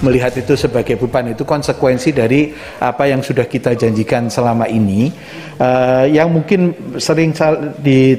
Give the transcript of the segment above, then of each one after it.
melihat itu sebagai beban. Itu konsekuensi dari apa yang sudah kita janjikan selama ini. Yang mungkin sering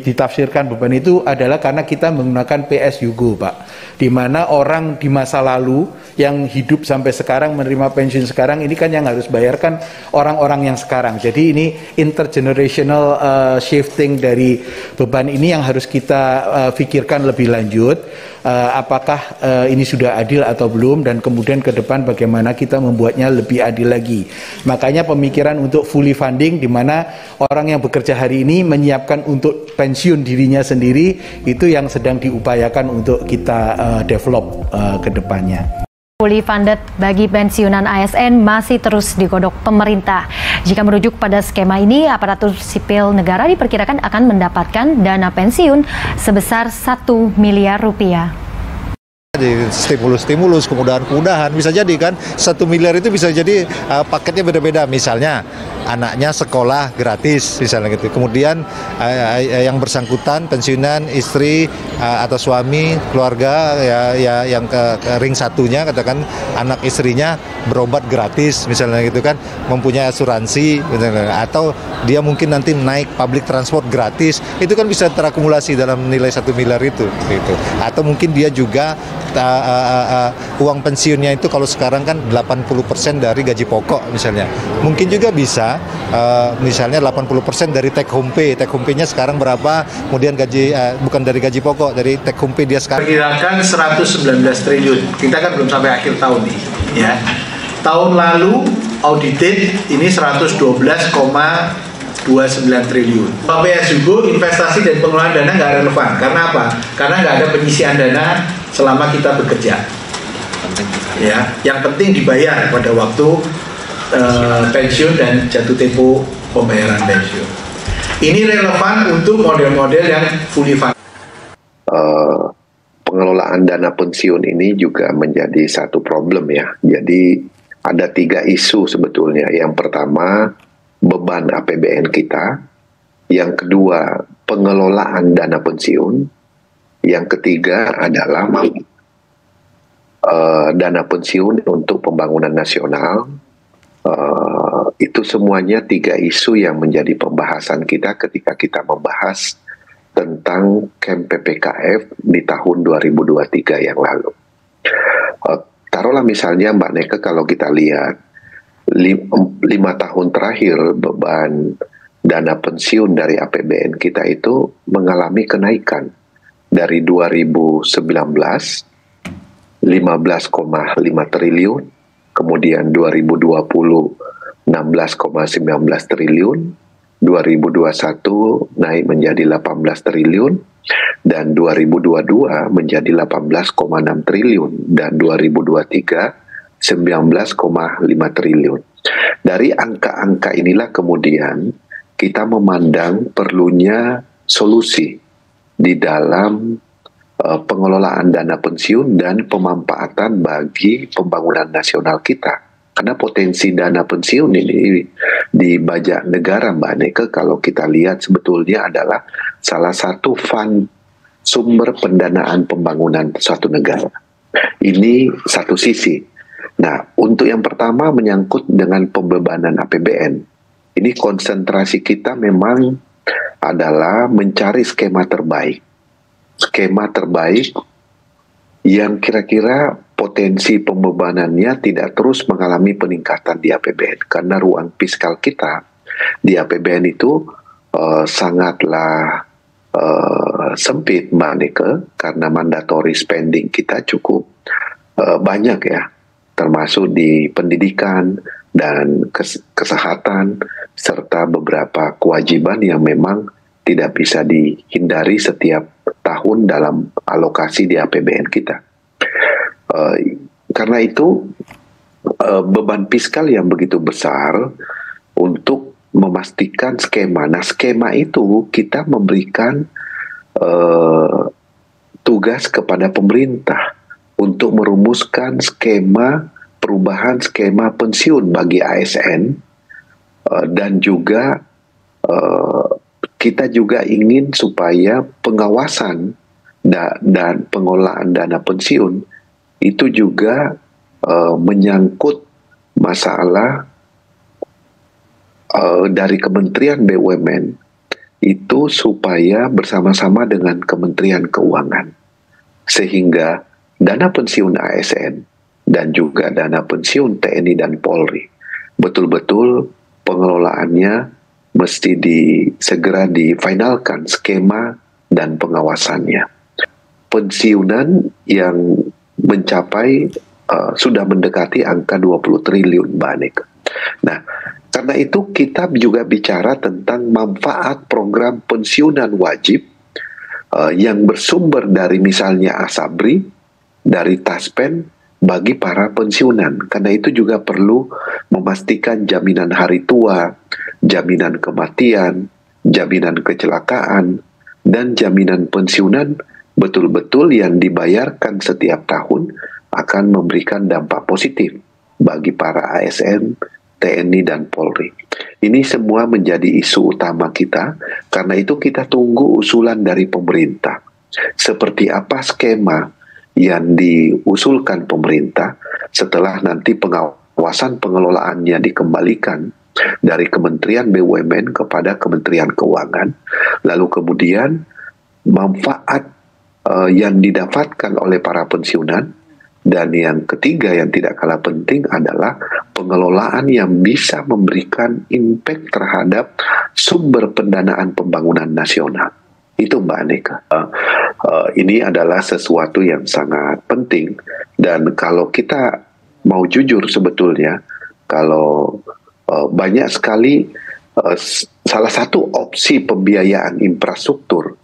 ditafsirkan beban itu adalah karena kita menggunakan PSUGO, Pak, di mana orang di masa lalu yang hidup sampai sekarang menerima pensiun sekarang ini kan yang harus bayarkan orang-orang yang sekarang. Jadi ini intergenerational shifting dari beban ini yang harus kita pikirkan lebih lanjut. Apakah ini sudah adil atau belum, dan kemudian ke depan bagaimana kita membuatnya lebih adil lagi. Makanya pemikiran untuk fully funding, di mana orang yang bekerja hari ini menyiapkan untuk pensiun dirinya sendiri, itu yang sedang diupayakan untuk kita develop ke depannya. Fully funded bagi pensiunan ASN masih terus digodok pemerintah. Jika merujuk pada skema ini, aparatur sipil negara diperkirakan akan mendapatkan dana pensiun sebesar 1 miliar rupiah. Stimulus, kemudahan-kemudahan bisa jadi kan 1 miliar itu bisa jadi paketnya beda-beda, misalnya anaknya sekolah gratis misalnya gitu, kemudian yang bersangkutan pensiunan istri atau suami keluarga ya yang ke ring satunya, katakan anak istrinya berobat gratis misalnya gitu kan, mempunyai asuransi misalnya, atau dia mungkin nanti naik public transport gratis, itu kan bisa terakumulasi dalam nilai 1 miliar itu gitu. Atau mungkin dia juga uang pensiunnya itu kalau sekarang kan 80% dari gaji pokok misalnya, mungkin juga bisa misalnya 80% dari take home pay. Take home pay-nya sekarang berapa, kemudian gaji bukan dari gaji pokok, dari take home pay dia sekarang. Perkirakan 119 triliun. Kita kan belum sampai akhir tahun nih, ya. Tahun lalu audited ini 112,29 triliun. PSUGO investasi dan pengelolaan dana nggak relevan. Karena apa? Karena nggak ada penyisian dana selama kita bekerja. Ya, yang penting dibayar pada waktu pensiun dan jatuh tempo pembayaran pensiun. Ini relevan untuk model-model yang fully funded. Pengelolaan dana pensiun ini juga menjadi satu problem ya. Jadi ada 3 isu sebetulnya. Yang pertama, beban APBN kita. Yang kedua, pengelolaan dana pensiun. Yang ketiga adalah dana pensiun untuk pembangunan nasional. Itu semuanya 3 isu yang menjadi pembahasan kita ketika kita membahas tentang camp PPKF di tahun 2023 yang lalu. Taruhlah misalnya Mbak Neke, kalau kita lihat 5 tahun terakhir beban dana pensiun dari APBN kita itu mengalami kenaikan dari 2019 15,5 triliun, kemudian 2020 16,19 triliun, 2021 naik menjadi 18 triliun, dan 2022 menjadi 18,6 triliun, dan 2023 19,5 triliun. Dari angka-angka inilah kemudian kita memandang perlunya solusi di dalam pengelolaan dana pensiun dan pemanfaatan bagi pembangunan nasional kita. Karena potensi dana pensiun ini di bajak negara, Mbak Neke, kalau kita lihat sebetulnya adalah salah satu fund sumber pendanaan pembangunan suatu negara. Ini satu sisi. Nah, untuk yang pertama menyangkut dengan pembebanan APBN. Ini konsentrasi kita memang adalah mencari skema terbaik. Skema terbaik yang kira-kira potensi pembebanannya tidak terus mengalami peningkatan di APBN. Karena ruang fiskal kita di APBN itu sangatlah sempit, Mbak Neke, karena mandatory spending kita cukup banyak ya, termasuk di pendidikan dan kesehatan, serta beberapa kewajiban yang memang tidak bisa dihindari setiap tahun dalam alokasi di APBN kita. Karena itu beban fiskal yang begitu besar untuk memastikan skema. Nah, skema itu kita memberikan tugas kepada pemerintah untuk merumuskan skema perubahan skema pensiun bagi ASN, dan juga kita juga ingin supaya pengawasan dan pengelolaan dana pensiun itu juga menyangkut masalah dari Kementerian BUMN itu supaya bersama-sama dengan Kementerian Keuangan, sehingga dana pensiun ASN dan juga dana pensiun TNI dan Polri betul-betul pengelolaannya mesti segera difinalkan skema dan pengawasannya. Pensiunan yang mencapai sudah mendekati angka 20 triliun, Mbak Aneka. Nah, karena itu kita juga bicara tentang manfaat program pensiunan wajib yang bersumber dari misalnya Asabri, dari Taspen bagi para pensiunan. Karena itu juga perlu memastikan jaminan hari tua, jaminan kematian, jaminan kecelakaan, dan jaminan pensiunan betul-betul yang dibayarkan setiap tahun akan memberikan dampak positif bagi para ASN, TNI, dan Polri. Ini semua menjadi isu utama kita, karena itu kita tunggu usulan dari pemerintah. Seperti apa skema yang diusulkan pemerintah setelah nanti pengawasan pengelolaannya dikembalikan dari Kementerian BUMN kepada Kementerian Keuangan, lalu kemudian manfaat yang didapatkan oleh para pensiunan. Dan yang ketiga yang tidak kalah penting adalah pengelolaan yang bisa memberikan impact terhadap sumber pendanaan pembangunan nasional. Itu Mbak Aneka. Ini adalah sesuatu yang sangat penting, dan kalau kita mau jujur sebetulnya, kalau banyak sekali salah satu opsi pembiayaan infrastruktur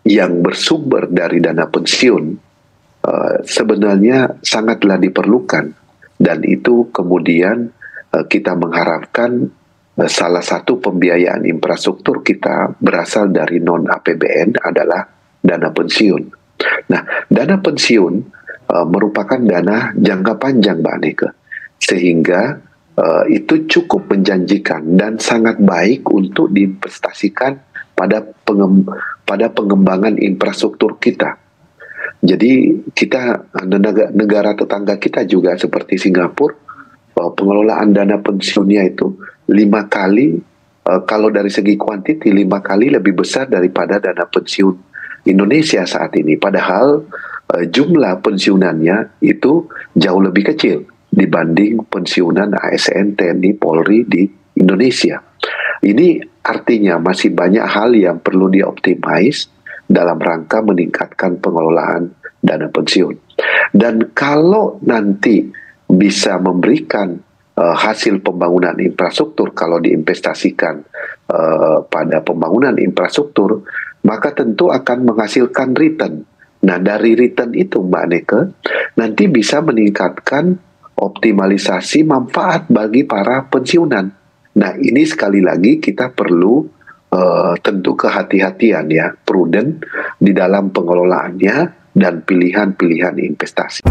yang bersumber dari dana pensiun sebenarnya sangatlah diperlukan, dan itu kemudian kita mengharapkan salah satu pembiayaan infrastruktur kita berasal dari non-APBN adalah dana pensiun. Nah, dana pensiun merupakan dana jangka panjang, Mbak Aneka, sehingga itu cukup menjanjikan dan sangat baik untuk diinvestasikan pada pengembangan infrastruktur kita. Jadi kita, negara tetangga kita juga seperti Singapura, pengelolaan dana pensiunnya itu 5 kali, kalau dari segi kuantiti 5 kali lebih besar daripada dana pensiun Indonesia saat ini. Padahal jumlah pensiunannya itu jauh lebih kecil dibanding pensiunan ASN, TNI, Polri di Indonesia. Ini artinya masih banyak hal yang perlu dioptimize dalam rangka meningkatkan pengelolaan dana pensiun. Dan kalau nanti bisa memberikan hasil pembangunan infrastruktur, kalau diinvestasikan pada pembangunan infrastruktur, maka tentu akan menghasilkan return. Nah, dari return itu, Mbak Aneka, nanti bisa meningkatkan optimalisasi manfaat bagi para pensiunan. Nah, ini sekali lagi kita perlu tentu kehati-hatian ya, prudent di dalam pengelolaannya dan pilihan-pilihan investasi.